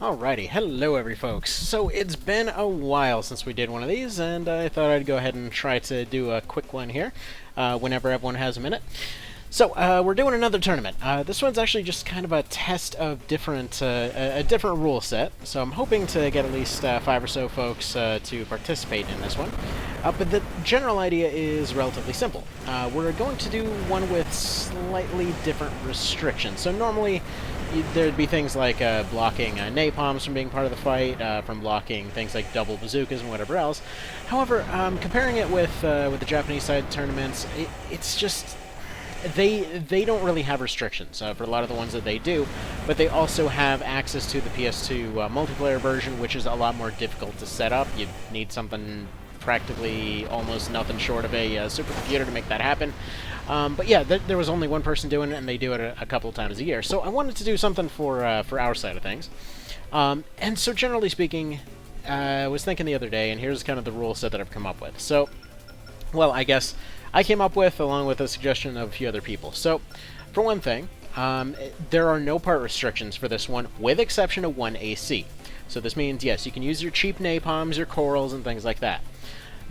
Alrighty, hello folks. So it's been a while since we did one of these, and I thought I'd go ahead and try to do a quick one here, whenever everyone has a minute. So, we're doing another tournament. This one's actually just kind of a test of a different rule set, so I'm hoping to get at least 5 or so folks to participate in this one. But the general idea is relatively simple. We're going to do one with slightly different restrictions. So normally, there'd be things like blocking napalms from being part of the fight, from blocking things like double bazookas and whatever else. However, comparing it with the Japanese side tournaments, it's just... They don't really have restrictions for a lot of the ones that they do, but they also have access to the PS2 multiplayer version, which is a lot more difficult to set up. You need something practically almost nothing short of a supercomputer to make that happen. But yeah, there was only one person doing it, and they do it a couple of times a year. So I wanted to do something for our side of things. And so generally speaking, I was thinking the other day, and here's kind of the rule set that I've come up with. So, well, I guess I came up with, along with a suggestion of a few other people. So, for one thing, there are no part restrictions for this one, with exception of one AC. So this means, yes, you can use your cheap napalms, your corals, and things like that.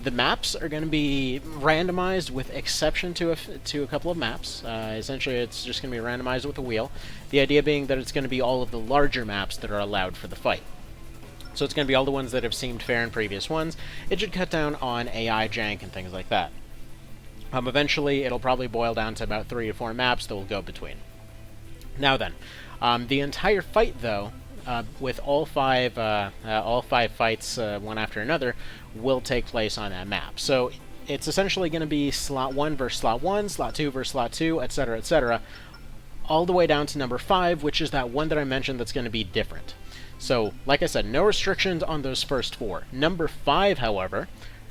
The maps are going to be randomized with exception to a couple of maps. Essentially, it's just going to be randomized with a wheel. The idea being that it's going to be all of the larger maps that are allowed for the fight. So it's going to be all the ones that have seemed fair in previous ones. It should cut down on AI jank and things like that. Eventually, it'll probably boil down to about 3 to 4 maps that will go between. Now then, the entire fight, though, with all five fights, one after another, will take place on that map. So it's essentially going to be slot 1 versus slot 1, slot 2 versus slot 2, etc., all the way down to number 5, which is that one that I mentioned that's going to be different. So, like I said, no restrictions on those first 4. Number 5, however,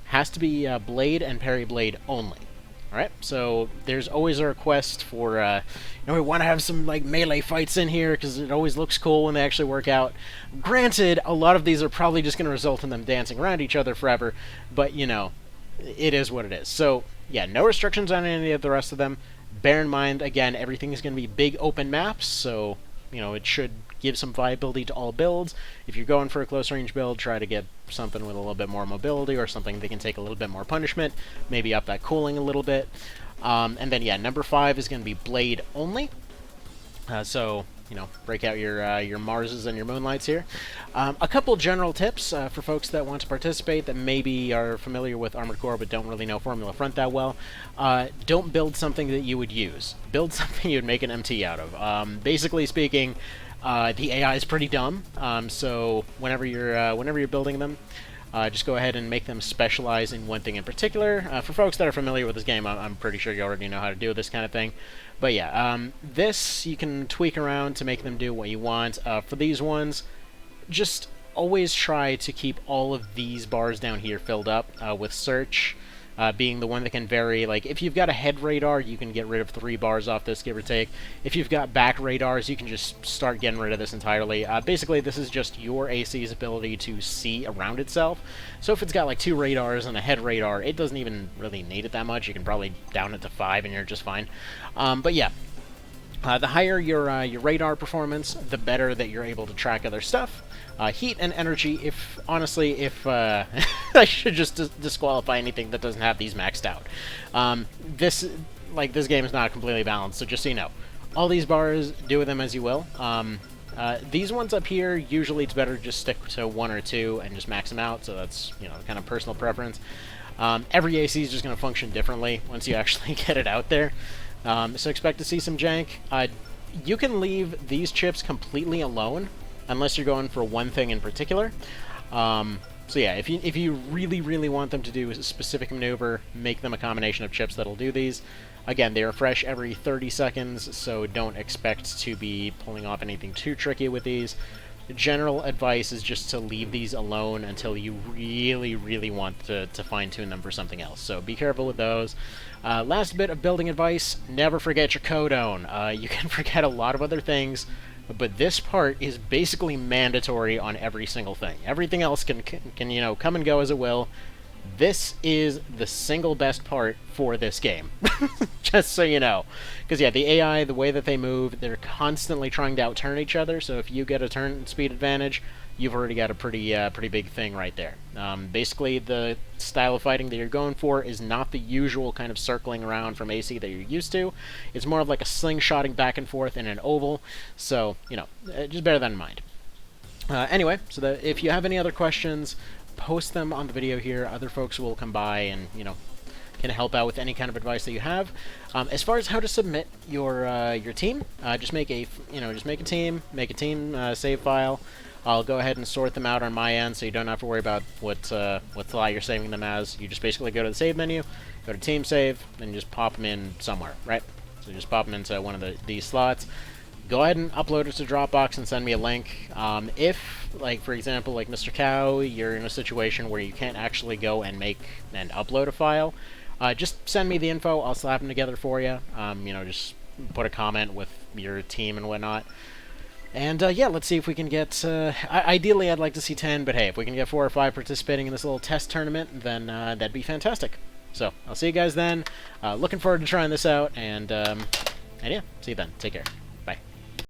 has to be blade and parry blade only. Alright, so there's always a request for, we want to have some, like, melee fights in here, because it always looks cool when they actually work out. Granted, a lot of these are probably just going to result in them dancing around each other forever, but, it is what it is. So, yeah, no restrictions on any of the rest of them. Bear in mind, again, everything is going to be big open maps, so, it should give some viability to all builds. If you're going for a close-range build, try to get something with a little bit more mobility or something that can take a little bit more punishment, maybe up that cooling a little bit. And then, yeah, number 5 is going to be blade only. So, break out your Marses and your Moonlights here. A couple general tips for folks that want to participate that maybe are familiar with Armored Core but don't really know Formula Front that well. Don't build something that you would use. Build something you would make an MT out of. Basically speaking, the AI is pretty dumb, so whenever you're building them, just go ahead and make them specialize in one thing in particular. For folks that are familiar with this game, I'm pretty sure you already know how to do this kind of thing. But yeah, this you can tweak around to make them do what you want. For these ones, just always try to keep all of these bars down here filled up, with search being the one that can vary. Like, if you've got a head radar, you can get rid of 3 bars off this, give or take. If you've got back radars, you can just start getting rid of this entirely. Basically, this is just your AC's ability to see around itself. So if it's got, like, 2 radars and a head radar, it doesn't even really need it that much. You can probably down it to 5 and you're just fine. But yeah. The higher your radar performance, the better that you're able to track other stuff. Heat and energy, if I should just disqualify anything that doesn't have these maxed out. This game is not completely balanced, so just so you know. All these bars, do with them as you will. These ones up here, usually it's better to just stick to 1 or 2 and just max them out, so that's, kind of personal preference. Every AC is just going to function differently once you actually get it out there. So expect to see some jank. You can leave these chips completely alone, unless you're going for one thing in particular. So yeah, if you really, really want them to do a specific maneuver, make them a combination of chips that'll do these. Again, they refresh every 30 seconds, so don't expect to be pulling off anything too tricky with these. General advice is just to leave these alone until you really, really want to fine-tune them for something else. So be careful with those. Last bit of building advice, never forget your codone. You can forget a lot of other things, but this part is basically mandatory on every single thing. Everything else can come and go as it will. This is the single best part for this game, just so you know. Because yeah, the AI, the way that they move, they're constantly trying to outturn each other. So if you get a turn speed advantage, you've already got a pretty big thing right there. Basically, the style of fighting that you're going for is not the usual kind of circling around from AC that you're used to. It's more of like a slingshotting back and forth in an oval. So you know, just bear that in mind. Anyway, so that if you have any other questions, post them on the video here. Other folks will come by and, you know, can help out with any kind of advice that you have. As far as how to submit your team, just make a team, save file. I'll go ahead and sort them out on my end, so you don't have to worry about what file you're saving them as. You just basically go to the save menu, go to team save, and just pop them in somewhere, right? So just pop them into one of these slots. Go ahead and upload it to Dropbox and send me a link. If, like, for example, like Mr. Cow, you're in a situation where you can't actually go and make and upload a file, just send me the info. I'll slap them together for you. You know, just put a comment with your team and whatnot. And, yeah, let's see if we can get... ideally, I'd like to see 10, but hey, if we can get 4 or 5 participating in this little test tournament, then that'd be fantastic. So, I'll see you guys then. Looking forward to trying this out, and yeah, see you then. Take care.